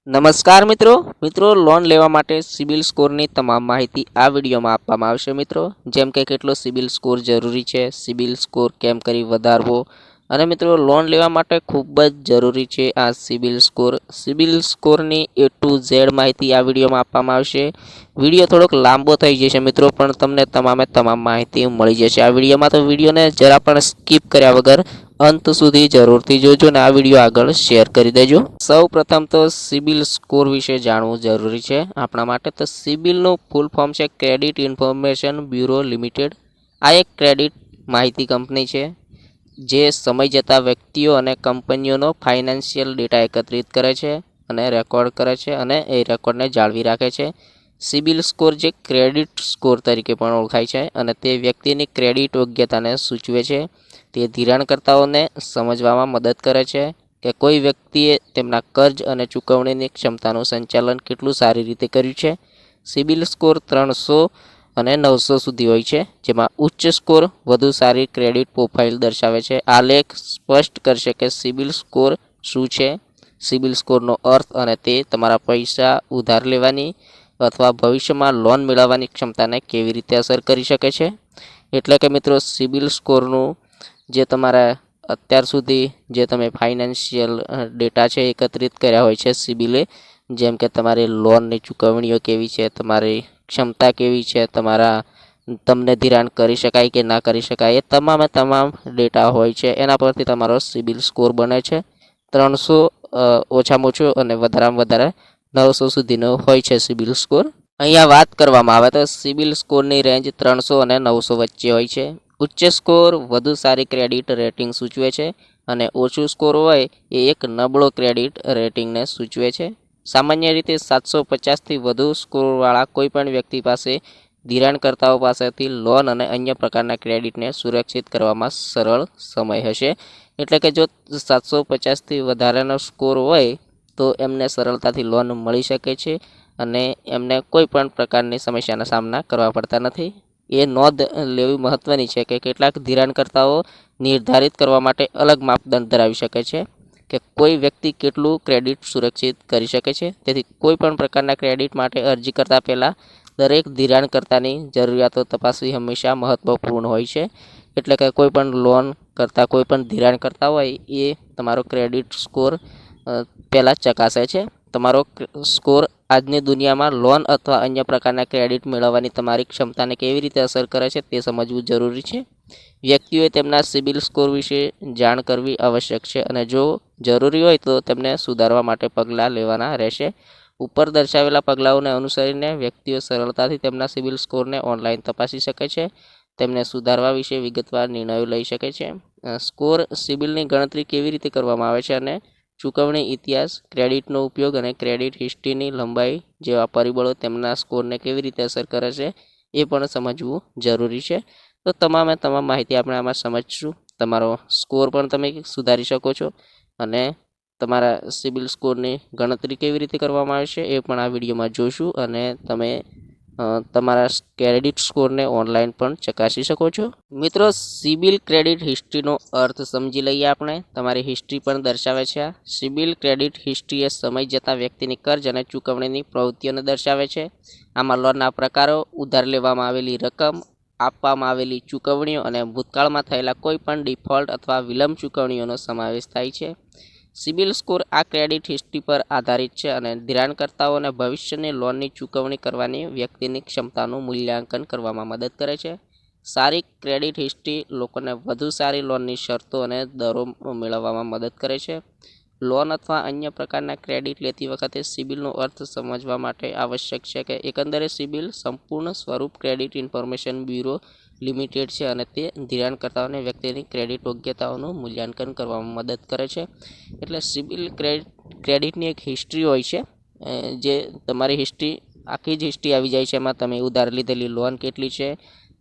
નમસ્કાર મિત્રો લોન લેવા માટે સિબિલ સ્કોરની તમામ માહિતી આ વિડીયોમાં આપવામાં આવશે મિત્રો, જેમ કે કેટલો સિબિલ સ્કોર જરૂરી છે, સિબિલ સ્કોર કેમ કરી વધારવો અને મિત્રો લોન લેવા માટે ખૂબ જ જરૂરી છે આ સિબિલ સ્કોરની A to Z માહિતી આ વિડીયોમાં આપવામાં આવશે। વિડીયો થોડોક લાંબો થઈ જશે મિત્રો, પણ તમને તમામ માહિતી મળી જશે આ વિડીયોમાં। તો વિડીયોને જરા પણ સ્કીપ કર્યા વગર અંત સુધી જરૂરથી જોજો અને આ વિડીયો આગળ શેર કરી દેજો। સૌ પ્રથમ તો સિબિલ સ્કોર વિશે જાણવું જરૂરી છે આપણા માટે। તો સિબિલનું ફૂલ ફોર્મ છે ક્રેડિટ ઇન્ફોર્મેશન બ્યુરો લિમિટેડ। આ એક ક્રેડિટ માહિતી કંપની છે જે સમય જતાં વ્યક્તિઓ અને કંપનીઓનો ફાઇનાન્શિયલ ડેટા એકત્રિત કરે છે અને રેકોર્ડ કરે છે અને એ રેકોર્ડને જાળવી રાખે છે। સિબિલ સ્કોર જે ક્રેડિટ સ્કોર તરીકે પણ ઓળખાય છે અને તે વ્યક્તિની ક્રેડિટ યોગ્યતાને સૂચવે છે। તે ધિરાણકર્તાઓને સમજવામાં મદદ કરે છે કે કોઈ વ્યક્તિએ તેમના કર્જ અને ચૂકવણીની ક્ષમતાનું સંચાલન કેટલું સારી રીતે કર્યું છે। સિબિલ સ્કોર 300 અને 900 સુધી હોય છે, જેમાં ઉચ્ચ સ્કોર વધુ સારી ક્રેડિટ પ્રોફાઇલ દર્શાવે છે। આ લેખ સ્પષ્ટ કરશે કે સિબિલ સ્કોર શું છે, સિબિલ સ્કોરનો અર્થ અને તે તમારા પૈસા ઉધાર લેવાની અથવા ભવિષ્યમાં લોન મેળવવાની ક્ષમતાને કેવી રીતે અસર કરી શકે છે। એટલે કે મિત્રો સિબિલ સ્કોરનું જે તમારા અત્યાર સુધી જે તમે ફાઇનાન્શિયલ ડેટા છે એકત્રિત કર્યા હોય છે સિબિલે, જેમ કે તમારી લોનની ચૂકવણીઓ કેવી છે, તમારી ક્ષમતા કેવી છે, તમને ધિરાણ કરી શકાય કે ના કરી શકાય, એ તમામ ડેટા હોય છે। એના પરથી તમારો સિબિલ સ્કોર બને છે। 300 ઓછામાં ઓછો અને વધારેમાં વધારે 900 સુધીનો હોય છે સિબિલ સ્કોર। અહીંયા વાત કરવામાં આવે તો સિબિલ સ્કોરની રેન્જ 300 અને 900 વચ્ચે હોય છે। ઉચ્ચ સ્કોર વધુ સારી ક્રેડિટ રેટિંગ સૂચવે છે અને ઓછું સ્કોર હોય એ એક નબળો ક્રેડિટ રેટિંગને સૂચવે છે। સામાન્ય રીતે 750થી વધુ સ્કોરવાળા કોઈપણ વ્યક્તિ પાસે ધિરાણકર્તાઓ પાસેથી લોન અને અન્ય પ્રકારના ક્રેડિટને સુરક્ષિત કરવામાં સરળ સમય હશે। એટલે કે જો 750થી વધારેનો સ્કોર હોય તો એમને સરળતાથી લોન મળી શકે છે અને એમને કોઈ પણ પ્રકારની સમસ્યાના સામના કરવા પડતા નથી। એ નોંધ લેવી મહત્ત્વની છે કે કેટલાક ધિરાણકર્તાઓ નિર્ધારિત કરવા માટે અલગ માપદંડ ધરાવી શકે છે કે કોઈ વ્યક્તિ કેટલું ક્રેડિટ સુરક્ષિત કરી શકે છે। તેથી કોઈ પણ પ્રકારના ક્રેડિટ માટે અરજી કરતાં પહેલાં દરેક ધિરાણકર્તાની જરૂરિયાતો તપાસવી હંમેશા મહત્ત્વપૂર્ણ હોય છે। એટલે કે કોઈ પણ લોન કરતાં કોઈ પણ ધિરાણ કરતા હોય એ તમારો ક્રેડિટ સ્કોર પહેલાં ચકાસે છે। તમારો સ્કોર આજની દુનિયામાં લોન અથવા અન્ય પ્રકારના ક્રેડિટ મેળવવાની તમારી ક્ષમતાને કેવી રીતે અસર કરે છે તે સમજવું જરૂરી છે। વ્યક્તિઓએ તેમના સિબિલ સ્કોર વિશે જાણ કરવી આવશ્યક છે અને જો જરૂરી હોય તો તેમને સુધારવા માટે પગલાં લેવાના રહેશે। ઉપર દર્શાવેલા પગલાંઓને અનુસરીને વ્યક્તિઓ સરળતાથી તેમના સિબિલ સ્કોરને ઓનલાઈન તપાસી શકે છે, તેમને સુધારવા વિશે વિગતવાર નિર્ણયો લઈ શકે છે। સ્કોર સિબિલની ગણતરી કેવી રીતે કરવામાં આવે છે અને ચૂકવણી ઇતિહાસ, ક્રેડિટનો ઉપયોગ અને ક્રેડિટ હિસ્ટ્રીની લંબાઈ જેવા પરિબળો તેમના સ્કોરને કેવી રીતે અસર કરે છે એ પણ સમજવું જરૂરી છે। તો તમામ માહિતી આપણે આમાં સમજશું। તમારો સ્કોર પણ તમે સુધારી શકો છો અને તમારા સિબિલ સ્કોરની ગણતરી કેવી રીતે કરવામાં આવે છે એ પણ આ વિડીયોમાં જોઈશું અને તમે તમારા ક્રેડિટ સ્કોરને ઓનલાઈન પણ ચકાસી શકો છો। મિત્રો સિબિલ ક્રેડિટ હિસ્ટ્રીનો અર્થ સમજી લઈએ આપણે। તમારી હિસ્ટ્રી પણ દર્શાવે છે। આ સિબિલ ક્રેડિટ હિસ્ટ્રી એ સમય જતાં વ્યક્તિની કર્જ અને ચૂકવણીની પ્રવૃત્તિઓને દર્શાવે છે। આમાં લોનના પ્રકારો, ઉધાર લેવામાં આવેલી રકમ, આપવામાં આવેલી ચૂકવણીઓ અને ભૂતકાળમાં થયેલા કોઈપણ ડિફોલ્ટ અથવા વિલંબ ચૂકવણીઓનો સમાવેશ થાય છે। સિબિલ સ્કોર આ ક્રેડિટ હિસ્ટ્રી પર આધારિત છે અને ધિરાણકર્તાઓને ભવિષ્યની લોનની ચૂકવણી કરવાની વ્યક્તિની ક્ષમતાનું મૂલ્યાંકન કરવામાં મદદ કરે છે। સારી ક્રેડિટ હિસ્ટ્રી લોકોને વધુ સારી લોનની શરતો અને દરો મેળવવામાં મદદ કરે છે। લોન અથવા અન્ય પ્રકારના ક્રેડિટ લેતી વખતે સિબિલનો અર્થ સમજવા માટે આવશ્યક છે કે એકંદરે સિબિલ સંપૂર્ણ સ્વરૂપ ક્રેડિટ ઇન્ફોર્મેશન બ્યુરો લિમિટેડ છે અને તે ધિરાણકર્તાઓને વ્યક્તિની ક્રેડિટ યોગ્યતાઓનું મૂલ્યાંકન કરવામાં મદદ કરે છે। એટલે સિબિલ ક્રેડિટની એક હિસ્ટ્રી હોય છે, જે તમારી હિસ્ટ્રી આખી જ હિસ્ટ્રી આવી જાય છે। એમાં તમે ઉધાર લીધેલી લોન કેટલી છે,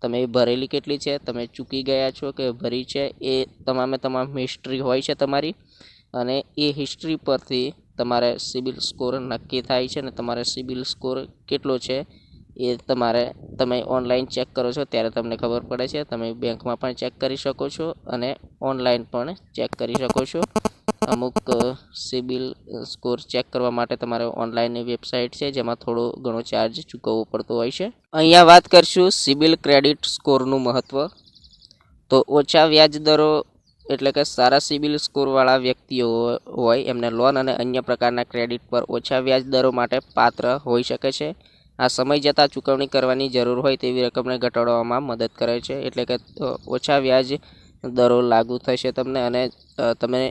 તમે ભરેલી કેટલી છે, તમે ચૂકી ગયા છો કે ભરી છે, એ તમામ હિસ્ટ્રી હોય છે તમારી અને એ હિસ્ટ્રી પરથી તમારે સિબિલ સ્કોર નક્કી થાય છે અને તમારે સિબિલ સ્કોર કેટલો છે એ તમે ઓનલાઈન ચેક કરો છો ત્યારે તમને ખબર પડે છે। તમે બેંકમાં પણ ચેક કરી શકો છો અને ઓનલાઈન પણ ચેક કરી શકો છો। અમુક સિબિલ સ્કોર ચેક કરવા માટે તમારે ઓનલાઈનની વેબસાઇટ છે, જેમાં થોડો ઘણો ચાર્જ ચૂકવવો પડતો હોય છે. અહીંયા વાત કરીશું સિબિલ ક્રેડિટ સ્કોરનું મહત્ત્વ. તો ઓછા વ્યાજ દરો એટલે કે સારા સિબિલ સ્કોરવાળા વ્યક્તિઓ હોય એમને લોન અને અન્ય પ્રકારના ક્રેડિટ પર ઓછા વ્યાજ દરો માટે પાત્ર હોઈ શકે છે. આ સમય જતાં ચૂકવણી કરવાની જરૂર હોય તેવી રકમને ઘટાડવામાં મદદ કરે છે. એટલે કે ઓછા વ્યાજ દરો લાગુ થશે તમને, અને તમે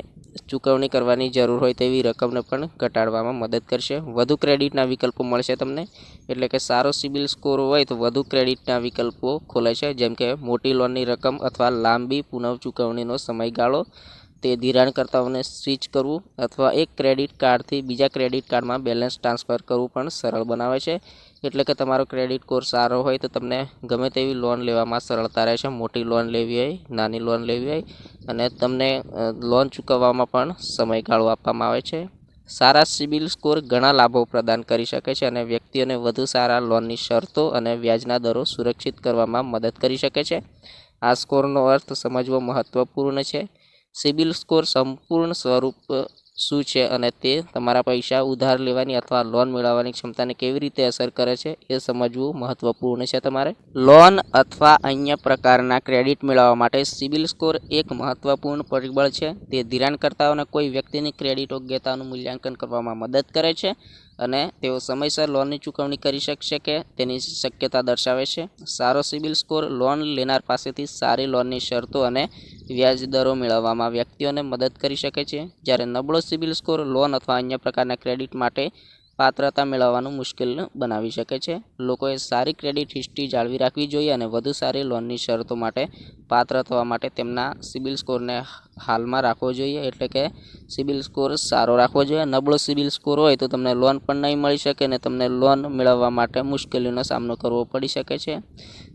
ચૂકવણી કરવાની જરૂર હોય તેવી રકમને પણ ઘટાડવામાં મદદ કરશે. વધુ ક્રેડિટના વિકલ્પો મળશે તમને. એટલે કે સારો સિબિલ સ્કોર હોય તો વધુ ક્રેડિટના વિકલ્પો ખોલે છે, જેમ કે મોટી લોનની રકમ અથવા લાંબી પુનઃ ચૂકવણીનો સમયગાળો. તે ધિરાણકર્તાઓને સ્વિચ કરવું અથવા એક ક્રેડિટ કાર્ડથી બીજા ક્રેડિટ કાર્ડમાં બેલેન્સ ટ્રાન્સફર કરવું પણ સરળ બનાવે છે. એટલે કે તમારો ક્રેડિટ સ્કોર સારો હોય તો તમને ગમે તેવી લોન લેવામાં સરળતા રહેશે. મોટી લોન લેવી હોય, નાની લોન લેવી હોય, અને તમને લોન ચૂકવવામાં પણ સમયગાળો આપવામાં આવે છે. સારા સિબિલ સ્કોર ઘણા લાભો પ્રદાન કરી શકે છે અને વ્યક્તિઓને વધુ સારા લોનની શરતો અને વ્યાજના દરો સુરક્ષિત કરવામાં મદદ કરી શકે છે. આ સ્કોરનો અર્થ સમજવો મહત્વપૂર્ણ છે. સિબિલ સ્કોર સંપૂર્ણ સ્વરૂપ શું છે અને તે તમારા પૈસા ઉધાર લેવાની અથવા લોન મેળવવાની ક્ષમતાને કેવી રીતે અસર કરે છે એ સમજવું મહત્વપૂર્ણ છે. તમારે લોન અથવા અન્ય પ્રકારના ક્રેડિટ મેળવવા માટે સિબિલ સ્કોર એક મહત્વપૂર્ણ પરિબળ છે. તે ધિરાણકર્તાઓને કોઈ વ્યક્તિની ક્રેડિટ યોગ્યતાનું મૂલ્યાંકન કરવામાં મદદ કરે છે અને તેઓ સમયસર લોનની ચૂકવણી કરી શકશે કે તેની શક્યતા દર્શાવે છે. સારો સિબિલ સ્કોર લોન લેનાર પાસેથી સારી લોનની શરતો અને વ્યાજ દરો મેળવવામાં વ્યક્તિઓને મદદ કરી શકે છે, જ્યારે નબળો સિબિલ સ્કોર લોન અથવા અન્ય પ્રકારના ક્રેડિટ માટે પાત્રતા મેળવવાનું મુશ્કેલ બનાવી શકે છે. લોકોએ સારી ક્રેડિટ હિસ્ટ્રી જાળવી રાખવી જોઈએ અને વધુ સારી લોનની શરતો માટે પાત્ર થવા માટે તેમના સિબિલ સ્કોરને હાલમાં રાખવો જોઈએ. એટલે કે સિબિલ સ્કોર સારો રાખવો જોઈએ. નબળો સિબિલ સ્કોર હોય તો તમને લોન પણ નહીં મળી શકે અને તમને લોન મેળવવા માટે મુશ્કેલીનો સામનો કરવો પડી શકે છે.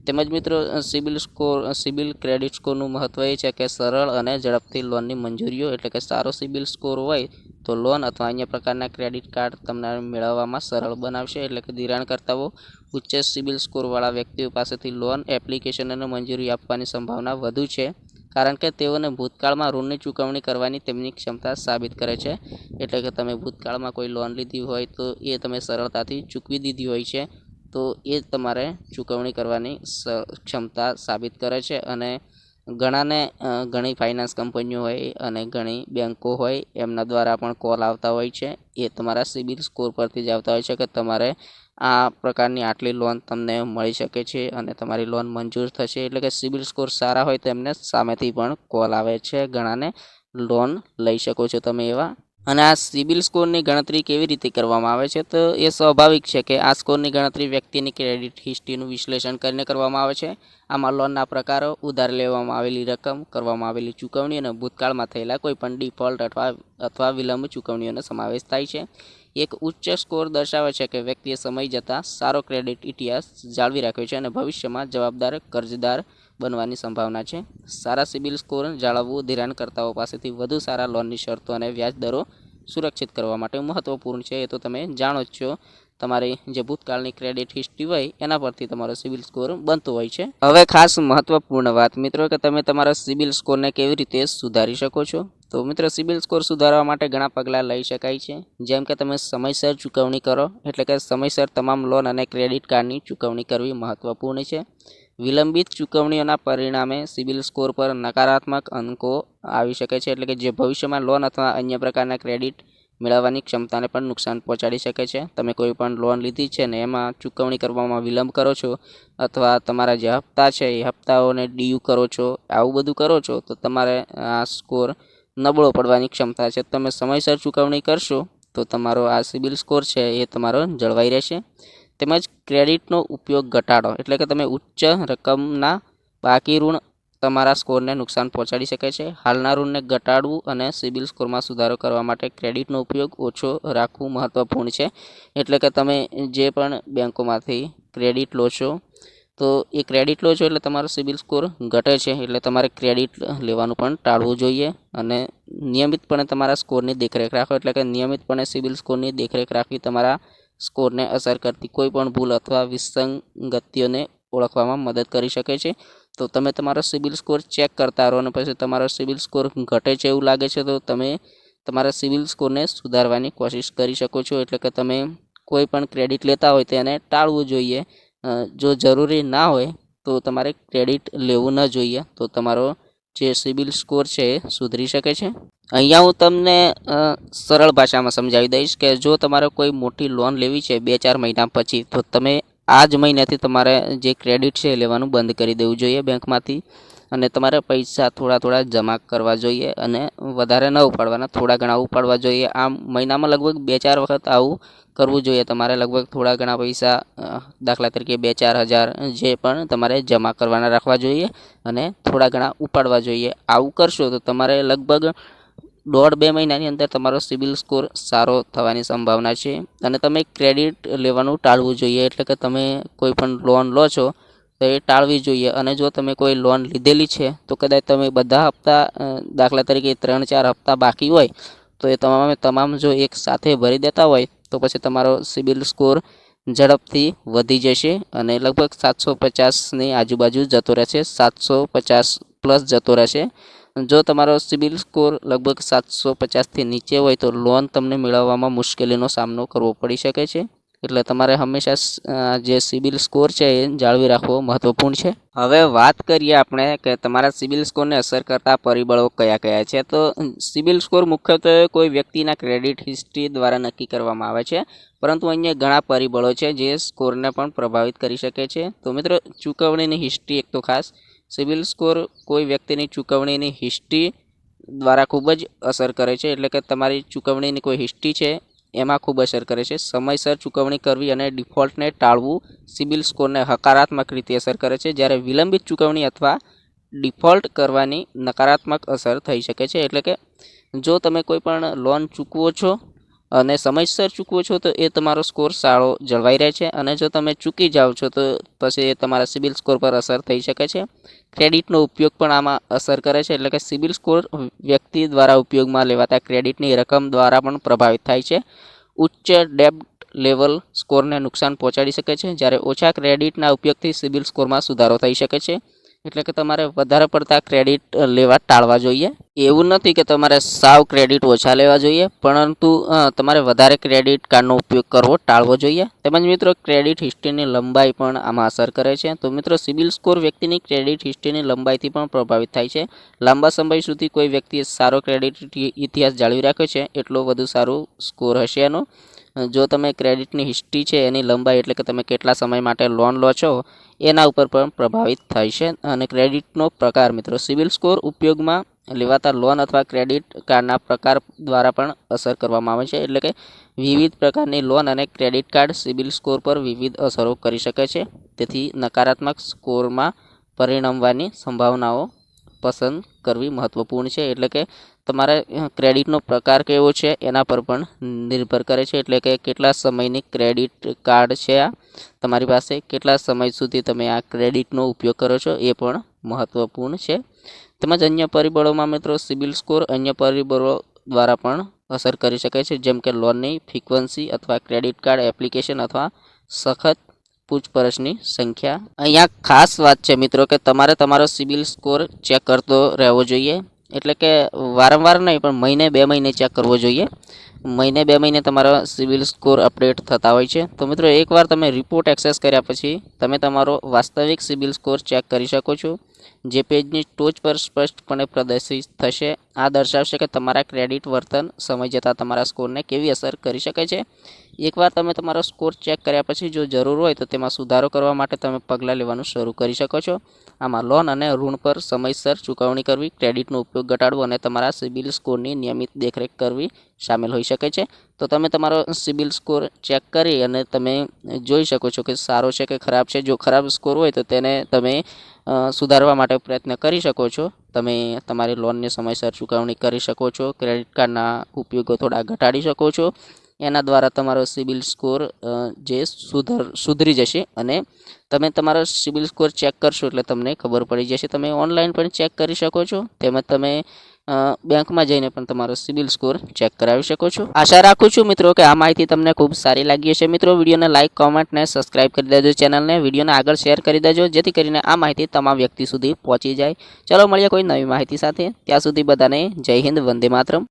તેમજ મિત્રો, સિબિલ ક્રેડિટ સ્કોરનું મહત્ત્વ એ છે કે સરળ અને ઝડપથી લોનની મંજૂરીઓ. એટલે કે સારો સિબિલ સ્કોર હોય તો લોન અથવા અન્ય પ્રકારના ક્રેડિટ કાર્ડ તમને મેળવવામાં સરળ બનાવશે. એટલે કે ધિરાણકર્તાઓ ઉચ્ચ સિબિલ સ્કોરવાળા વ્યક્તિઓ પાસેથી લોન એપ્લિકેશનને મંજૂરી આપવાની સંભાવના વધુ છે, કારણ કે તેઓને ભૂતકાળમાં ઋણની ચૂકવણી કરવાની તેમની ક્ષમતા સાબિત કરે છે. એટલે કે તમે ભૂતકાળમાં કોઈ લોન લીધી હોય તો એ તમે સરળતાથી ચૂકવી દીધી હોય છે, તો એ તમારે ચૂકવણી કરવાની ક્ષમતા સાબિત કરે છે. અને ઘણી ફાઇનાન્સ કંપનીઓ હોય અને ઘણી બેન્કો હોય એમના દ્વારા પણ કોલ આવતા હોય છે. એ તમારા સિબિલ સ્કોર પરથી જ આવતા હોય છે કે તમારે આ પ્રકારની આટલી લોન તમને મળી શકે છે અને તમારી લોન મંજૂર થશે. એટલે કે સિબિલ સ્કોર સારા હોય તો એમને સામેથી પણ કોલ આવે છે. ઘણાને લોન લઈ શકો છો તમે એવા. અને આ સિબિલ સ્કોરની ગણતરી કેવી રીતે કરવામાં આવે છે? તો એ સ્વાભાવિક છે કે આ સ્કોરની ગણતરી વ્યક્તિની ક્રેડિટ હિસ્ટ્રીનું વિશ્લેષણ કરીને કરવામાં આવે છે. આમાં લોનના પ્રકારો, ઉધાર લેવામાં આવેલી રકમ, કરવામાં આવેલી ચૂકવણી અને ભૂતકાળમાં થયેલા કોઈપણ ડિફોલ્ટ અથવા વિલંબ ચૂકવણીઓનો સમાવેશ થાય છે. એક ઉચ્ચ સ્કોર દર્શાવે છે કે વ્યક્તિએ સમય જતાં સારો ક્રેડિટ ઇતિહાસ જાળવી રાખ્યો છે અને ભવિષ્યમાં જવાબદાર કર્જદાર બનવાની સંભાવના છે. સારા સિબિલ સ્કોર જાળવવું ધિરાણકર્તાઓ પાસેથી વધુ સારા લોનની શરતો અને વ્યાજ દરો સુરક્ષિત કરવા માટે મહત્વપૂર્ણ છે. એ તો તમે જાણો જ છો. તમારી જે ભૂતકાળની ક્રેડિટ હિસ્ટ્રી હોય એના પરથી તમારો સિબિલ સ્કોર બનતો હોય છે. હવે ખાસ મહત્વપૂર્ણ વાત મિત્રો, કે તમે તમારા સિબિલ સ્કોરને કેવી રીતે સુધારી શકો છો. તો મિત્રો, સિબિલ સ્કોર સુધારવા માટે ઘણા પગલાં લઈ શકાય છે. જેમ કે તમે સમયસર ચૂકવણી કરો. એટલે કે સમયસર તમામ લોન અને ક્રેડિટ કાર્ડની ચૂકવણી કરવી મહત્વપૂર્ણ છે. વિલંબિત ચૂકવણીઓના પરિણામે સિબિલ સ્કોર પર નકારાત્મક અંકો આવી શકે છે. એટલે કે જે ભવિષ્યમાં લોન અથવા અન્ય પ્રકારના ક્રેડિટ મેળવવાની ક્ષમતાને પણ નુકસાન પહોંચાડી શકે છે. તમે કોઈ પણ લોન લીધી છે ને એમાં ચૂકવણી કરવામાં વિલંબ કરો છો, અથવા તમારા જે હપ્તા છે એ હપ્તાઓને ડ્યુ કરો છો, આવું બધું કરો છો, તો તમારે આ સ્કોર નબળો પડવાની ક્ષમતા છે. તમે સમયસર ચૂકવણી કરશો તો તમારો આ સિબિલ સ્કોર છે એ તમારો જળવાઈ રહેશે. તેમજ ક્રેડિટનો ઉપયોગ ઘટાડો. એટલે કે તમે ઉચ્ચ રકમના બાકી ઋણ તમારા સ્કોરને નુકસાન પહોંચાડી શકે છે. હાલના ઋણને ઘટાડવું અને સિબિલ સ્કોરમાં સુધારો કરવા માટે ક્રેડિટનો ઉપયોગ ઓછો રાખવું મહત્વપૂર્ણ છે. એટલે કે તમે જે પણ બેંકોમાંથી ક્રેડિટ લો છો, તો એ ક્રેડિટ લો છો એટલે તમારો સિબિલ સ્કોર ઘટે છે. એટલે તમારે ક્રેડિટ લેવાનું પણ ટાળવું જોઈએ અને નિયમિતપણે તમારા સ્કોરની દેખરેખ રાખો. એટલે કે નિયમિતપણે સિબિલ સ્કોરની દેખરેખ રાખવી તમારા સ્કોરને અસર કરતી કોઈ પણ ભૂલ અથવા વિસંગતિઓને ઓળખવામાં મદદ કરી શકે છે. તો તમે તમારો સિબિલ સ્કોર ચેક કરતા રહો અને પછી તમારો સિબિલ સ્કોર ઘટે છે એવું લાગે છે તો તમે તમારા સિવિલ સ્કોરને સુધારવાની કોશિશ કરી શકો છો. એટલે કે તમે કોઈ પણ ક્રેડિટ લેતા હોય તેને ટાળવું જોઈએ. જો જરૂરી ના હોય તો તમારે ક્રેડિટ લેવું ન જોઈએ, તો તમારો જે સિબિલ સ્કોર છે એ સુધરી શકે છે. અહીંયા હું તમને સરળ ભાષામાં સમજાવી દઈશ કે જો તમારે કોઈ મોટી લોન લેવી છે 2-4 મહિના પછી, તો તમે આ જ મહિનાથી તમારે જે ક્રેડિટ છે એ લેવાનું બંધ કરી દેવું જોઈએ બેંકમાંથી, અને તમારે પૈસા થોડા જમા કરવા જોઈએ અને વધારે ન ઉપાડવાના, થોડા ઘણા ઉપાડવા જોઈએ. આમ મહિનામાં લગભગ 2-4 વખત આવું કરવું જોઈએ. તમારે લગભગ થોડા ઘણા પૈસા, દાખલા તરીકે 2-4 હજાર જે પણ તમારે જમા કરવાના રાખવા જોઈએ અને થોડા ઘણા ઉપાડવા જોઈએ. આવું કરશો તો તમારે લગભગ 1.5-2 મહિનાની અંદર તમારો સિબિલ સ્કોર સારો થવાની સંભાવના છે. અને તમે ક્રેડિટ લેવાનું ટાળવું જોઈએ. એટલે કે તમે કોઈ પણ લોન લો છો તો એ ટાળવી જોઈએ. અને જો તમે કોઈ લોન લીધેલી છે તો કદાચ તમે બધા હપ્તા, દાખલા તરીકે 3-4 હપ્તા બાકી હોય તો એ તમામ જો એક સાથે ભરી દેતા હોય તો પછી તમારો સિબિલ સ્કોર ઝડપથી વધી જશે અને લગભગ 750ની આજુબાજુ જતો રહેશે, 750 પ્લસ જતો રહેશે. જો તમારો સિબિલ સ્કોર લગભગ 750થી નીચે હોય તો લોન તમને મેળવવામાં મુશ્કેલીનો સામનો કરવો પડી શકે છે. એટલે તમારે હંમેશા જે સિબિલ સ્કોર છે એ જાળવી રાખવો મહત્વપૂર્ણ છે. હવે વાત કરીએ આપણે કે તમારા સિબિલ સ્કોરને અસર કરતા પરિબળો કયા છે. તો સિબિલ સ્કોર મુખ્યત્વે કોઈ વ્યક્તિના ક્રેડિટ હિસ્ટ્રી દ્વારા નક્કી કરવામાં આવે છે, પરંતુ અન્ય ઘણા પરિબળો છે જે સ્કોરને પણ પ્રભાવિત કરી શકે છે. તો મિત્રો, ચૂકવણીની હિસ્ટ્રી એક તો ખાસ. સિબિલ સ્કોર કોઈ વ્યક્તિની ચૂકવણીની હિસ્ટ્રી દ્વારા ખૂબ જ અસર કરે છે. એટલે કે તમારી ચૂકવણીની કોઈ હિસ્ટ્રી છે એમાં ખૂબ અસર કરે છે. સમયસર ચૂકવણી કરવી અને ડિફોલ્ટને ટાળવું સિબિલ સ્કોરને હકારાત્મક રીતે અસર કરે છે, જ્યારે વિલંબિત ચૂકવણી અથવા ડિફોલ્ટ કરવાની નકારાત્મક અસર થઈ શકે છે. એટલે કે જો તમે કોઈ પણ લોન ચૂકવો છો અને સમયસર ચૂકવો છો તો એ તમારો સ્કોર સારો જળવાઈ રહે છે, અને જો તમે ચૂકી જાઓ છો તો પછી એ તમારા સિબિલ સ્કોર પર અસર થઈ શકે છે. ક્રેડિટનો ઉપયોગ પણ આમાં અસર કરે છે. એટલે કે સિબિલ સ્કોર વ્યક્તિ દ્વારા ઉપયોગમાં લેવાતા ક્રેડિટની રકમ દ્વારા પણ પ્રભાવિત થાય છે. ઉચ્ચ ડેબ્ટ લેવલ સ્કોરને નુકસાન પહોંચાડી શકે છે, જ્યારે ઓછા ક્રેડિટના ઉપયોગથી સિબિલ સ્કોરમાં સુધારો થઈ શકે છે. એટલે કે તમારે વધારે પડતા ક્રેડિટ લેવા ટાળવા જોઈએ. એવું નથી કે તમારે સાવ ક્રેડિટ ઓછા લેવા જોઈએ, પરંતુ તમારે વધારે ક્રેડિટ કાર્ડનો ઉપયોગ કરવો ટાળવો જોઈએ. તેમજ મિત્રો, ક્રેડિટ હિસ્ટ્રીની લંબાઈ પણ આમાં અસર કરે છે. તો મિત્રો, સિબિલ સ્કોર વ્યક્તિની ક્રેડિટ હિસ્ટ્રીની લંબાઈથી પણ પ્રભાવિત થાય છે. લાંબા સમય સુધી કોઈ વ્યક્તિએ સારો ક્રેડિટ ઇતિહાસ જાળવી રાખ્યો છે એટલો વધુ સારું સ્કોર હશે એનો. જો તમે ક્રેડિટની હિસ્ટ્રી છે એની લંબાઈ, એટલે કે તમે કેટલા સમય માટે લોન લો છો એના ઉપર પણ પ્રભાવિત થાય છે. અને ક્રેડિટનો પ્રકાર મિત્રો, સિબિલ સ્કોર ઉપયોગમાં લેવાતા લોન અથવા ક્રેડિટ કાર્ડના પ્રકાર દ્વારા પણ અસર કરવામાં આવે છે. એટલે કે વિવિધ પ્રકારની લોન અને ક્રેડિટ કાર્ડ સિબિલ સ્કોર પર વિવિધ અસરો કરી શકે છે. તેથી નકારાત્મક સ્કોરમાં પરિણમવાની સંભાવનાઓ પસંદ કરવી મહત્વપૂર્ણ છે. એટલે કે તમારે ક્રેડિટનો પ્રકાર કેવો છે એના પર પણ નિર્ભર કરે છે. એટલે કે કેટલા સમયની ક્રેડિટ કાર્ડ છે આ તમારી પાસે, કેટલા સમય સુધી તમે આ ક્રેડિટનો ઉપયોગ કરો છો એ પણ મહત્વપૂર્ણ છે. તેમજ અન્ય પરિબળોમાં મિત્રો, સિબિલ સ્કોર અન્ય પરિબળો દ્વારા પણ અસર કરી શકે છે, જેમ કે લોનની ફ્રીક્વન્સી અથવા ક્રેડિટ કાર્ડ એપ્લિકેશન અથવા સખત પૂછપરછની સંખ્યા. અહીંયા ખાસ વાત છે મિત્રો કે તમારે તમારો સિબિલ સ્કોર ચેક કરતો રહેવો જોઈએ. એટલે કે વારંવાર નહીં, પણ મહિને 2 મહિને ચેક કરવો જોઈએ. મહિને 2 મહિને તમારો સિબિલ સ્કોર અપડેટ થતા હોય છે. તો મિત્રો, એકવાર તમે રિપોર્ટ એક્સેસ કર્યા પછી તમે તમારો વાસ્તવિક સિબિલ સ્કોર ચેક કરી શકો છો, જે પેજની ટોચ પર સ્પષ્ટપણે પ્રદર્શિત થશે. આ દર્શાવશે કે તમારા ક્રેડિટ વર્તન સમય જતાં તમારા સ્કોરને કેવી અસર કરી શકે છે. એકવાર તમે તમારો સ્કોર ચેક કર્યા પછી જો જરૂર હોય તો તેમાં સુધારો કરવા માટે તમે પગલાં લેવાનું શરૂ કરી શકો છો. આમાં લોન અને ઋણ પર સમયસર ચૂકવણી કરવી, ક્રેડિટનો ઉપયોગ ઘટાડવો અને તમારા સિબિલ સ્કોરની નિયમિત દેખરેખ કરવી શામેલ હોઈ શકે છે. તો તમે તમારો સિબિલ સ્કોર ચેક કરી અને તમે જોઈ શકો છો કે સારો છે કે ખરાબ છે. જો ખરાબ સ્કોર હોય તો તેને તમે સુધારવા માટે પ્રયત્ન કરી શકો છો. તમે તમારી લોનની સમયસર ચૂકવણી કરી શકો છો, ક્રેડિટ કાર્ડના ઉપયોગો થોડા ઘટાડી શકો છો. એના દ્વારા તમારો સિબિલ સ્કોર જે સુધરી જશે અને તમે તમારો સિબિલ સ્કોર ચેક કરશો એટલે તમને ખબર પડી જશે. તમે ઓનલાઈન પણ ચેક કરી શકો છો, તેમજ તમે બેંકમાં જઈને પણ તમારો સિબિલ સ્કોર ચેક કરાવી શકો છો. આશા રાખું છું મિત્રો કે આ માહિતી તમને ખૂબ સારી લાગી હશે. મિત્રો, વિડીયોને લાઇક, કોમેન્ટ ને સબસ્ક્રાઇબ કરી દેજો ચેનલને. વિડીયોને આગળ શેર કરી દેજો, જેથી કરીને આ માહિતી તમામ વ્યક્તિ સુધી પહોંચી જાય. ચલો મળીએ કોઈ નવી માહિતી સાથે. ત્યાં સુધી બધાને જય હિન્દ, વંદે માતરમ.